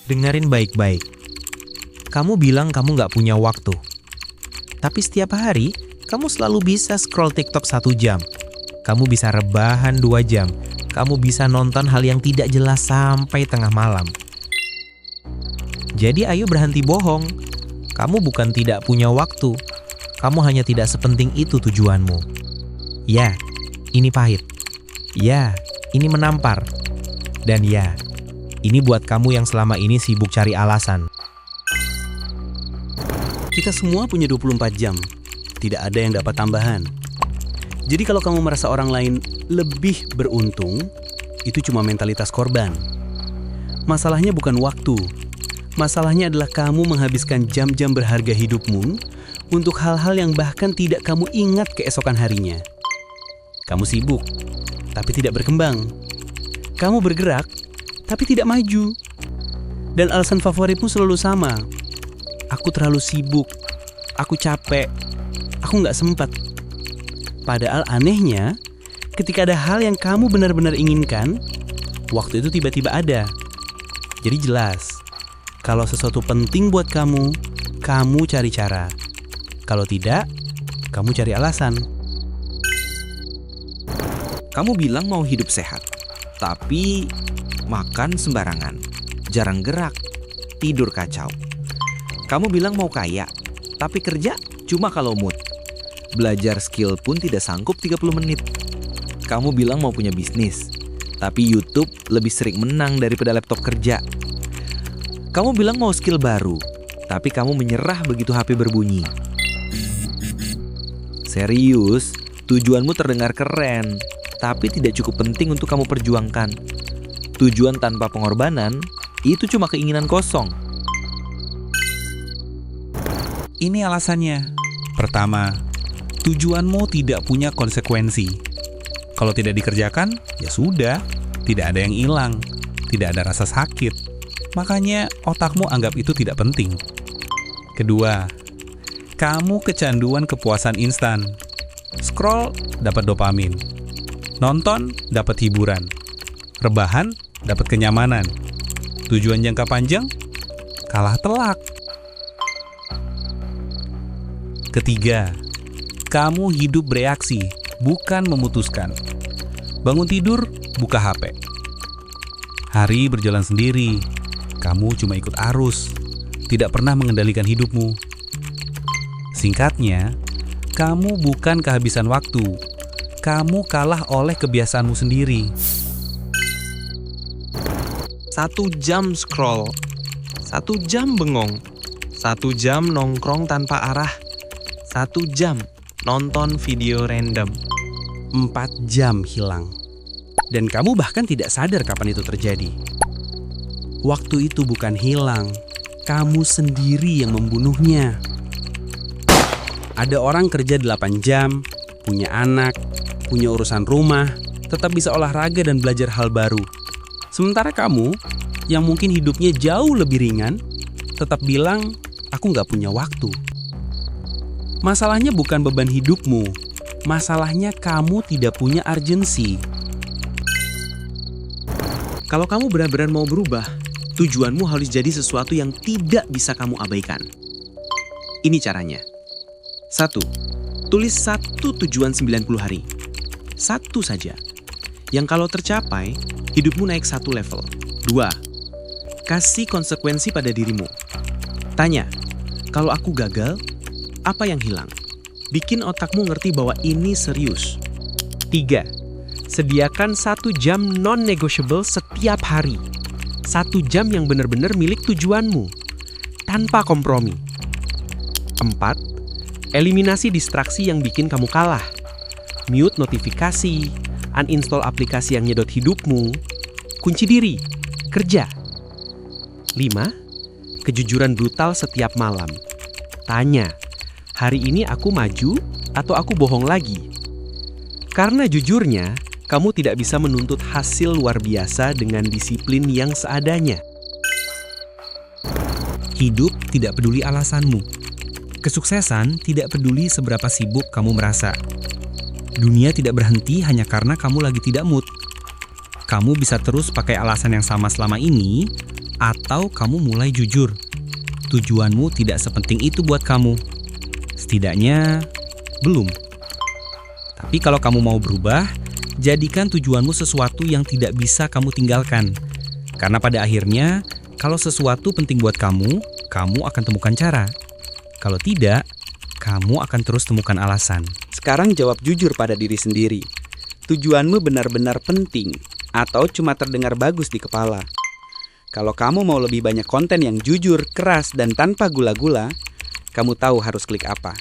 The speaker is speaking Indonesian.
Dengerin baik-baik. Kamu bilang kamu nggak punya waktu. Tapi setiap hari, kamu selalu bisa scroll TikTok 1 jam. Kamu bisa rebahan 2 jam. Kamu bisa nonton hal yang tidak jelas sampai tengah malam. Jadi ayo berhenti bohong. Kamu bukan tidak punya waktu. Kamu hanya tidak sepenting itu tujuanmu. Ya, ini pahit. Ya, ini menampar. Dan ya, ini buat kamu yang selama ini sibuk cari alasan. Kita semua punya 24 jam. Tidak ada yang dapat tambahan. Jadi kalau kamu merasa orang lain lebih beruntung, itu cuma mentalitas korban. Masalahnya bukan waktu. Masalahnya adalah kamu menghabiskan jam-jam berharga hidupmu untuk hal-hal yang bahkan tidak kamu ingat keesokan harinya. Kamu sibuk, tapi tidak berkembang. Kamu bergerak, tapi tidak maju. Dan alasan favoritmu selalu sama. Aku terlalu sibuk, aku capek, aku nggak sempat. Padahal anehnya, ketika ada hal yang kamu benar-benar inginkan, waktu itu tiba-tiba ada. Jadi jelas, kalau sesuatu penting buat kamu cari cara. Kalau tidak, kamu cari alasan. Kamu bilang mau hidup sehat, tapi makan sembarangan, jarang gerak, tidur kacau. Kamu bilang mau kaya, tapi kerja cuma kalau mood. Belajar skill pun tidak sanggup 30 menit. Kamu bilang mau punya bisnis, tapi YouTube lebih sering menang daripada laptop kerja. Kamu bilang mau skill baru, tapi kamu menyerah begitu HP berbunyi. Serius, tujuanmu terdengar keren, tapi tidak cukup penting untuk kamu perjuangkan. Tujuan tanpa pengorbanan, itu cuma keinginan kosong. Ini alasannya. Pertama, tujuanmu tidak punya konsekuensi. Kalau tidak dikerjakan, ya sudah, tidak ada yang hilang, tidak ada rasa sakit. Makanya otakmu anggap itu tidak penting. Kedua, kamu kecanduan kepuasan instan. Scroll dapat dopamin, nonton dapat hiburan, rebahan dapat kenyamanan. Tujuan jangka panjang kalah telak. Ketiga, kamu hidup bereaksi, bukan memutuskan. Bangun tidur, buka HP. Hari berjalan sendiri, kamu cuma ikut arus, tidak pernah mengendalikan hidupmu. Singkatnya, kamu bukan kehabisan waktu, kamu kalah oleh kebiasaanmu sendiri. 1 jam scroll, 1 jam bengong, 1 jam nongkrong tanpa arah, 1 jam nonton video random, 4 jam hilang. Dan kamu bahkan tidak sadar kapan itu terjadi. Waktu itu bukan hilang, kamu sendiri yang membunuhnya. Ada orang kerja 8 jam, punya anak, punya urusan rumah, tetap bisa olahraga dan belajar hal baru. Sementara kamu, yang mungkin hidupnya jauh lebih ringan, tetap bilang, aku nggak punya waktu. Masalahnya bukan beban hidupmu, masalahnya kamu tidak punya urgensi. Kalau kamu benar-benar mau berubah, tujuanmu harus jadi sesuatu yang tidak bisa kamu abaikan. Ini caranya. 1. Tulis 1 tujuan 90 hari. 1 saja. Yang kalau tercapai, hidupmu naik 1 level. 2. Kasih konsekuensi pada dirimu. Tanya, kalau aku gagal, apa yang hilang? Bikin otakmu ngerti bahwa ini serius. 3. Sediakan 1 jam non-negotiable setiap hari. 1 jam yang benar-benar milik tujuanmu, tanpa kompromi. 4. Eliminasi distraksi yang bikin kamu kalah. Mute notifikasi, uninstall aplikasi yang nyedot hidupmu, kunci diri, kerja. 5. Kejujuran brutal setiap malam. Tanya, hari ini aku maju atau aku bohong lagi? Karena jujurnya, kamu tidak bisa menuntut hasil luar biasa dengan disiplin yang seadanya. Hidup tidak peduli alasanmu. Kesuksesan tidak peduli seberapa sibuk kamu merasa. Dunia tidak berhenti hanya karena kamu lagi tidak mood. Kamu bisa terus pakai alasan yang sama selama ini, Atau kamu mulai jujur. Tujuanmu tidak sepenting itu buat kamu. Setidaknya belum. Tapi kalau kamu mau berubah, jadikan tujuanmu sesuatu yang tidak bisa kamu tinggalkan. Karena pada akhirnya, kalau sesuatu penting buat kamu akan temukan cara. Kalau tidak, kamu akan terus temukan alasan. Sekarang jawab jujur pada diri sendiri. Tujuanmu benar-benar penting atau cuma terdengar bagus di kepala? Kalau kamu mau lebih banyak konten yang jujur, keras, dan tanpa gula-gula, kamu tahu harus klik apa.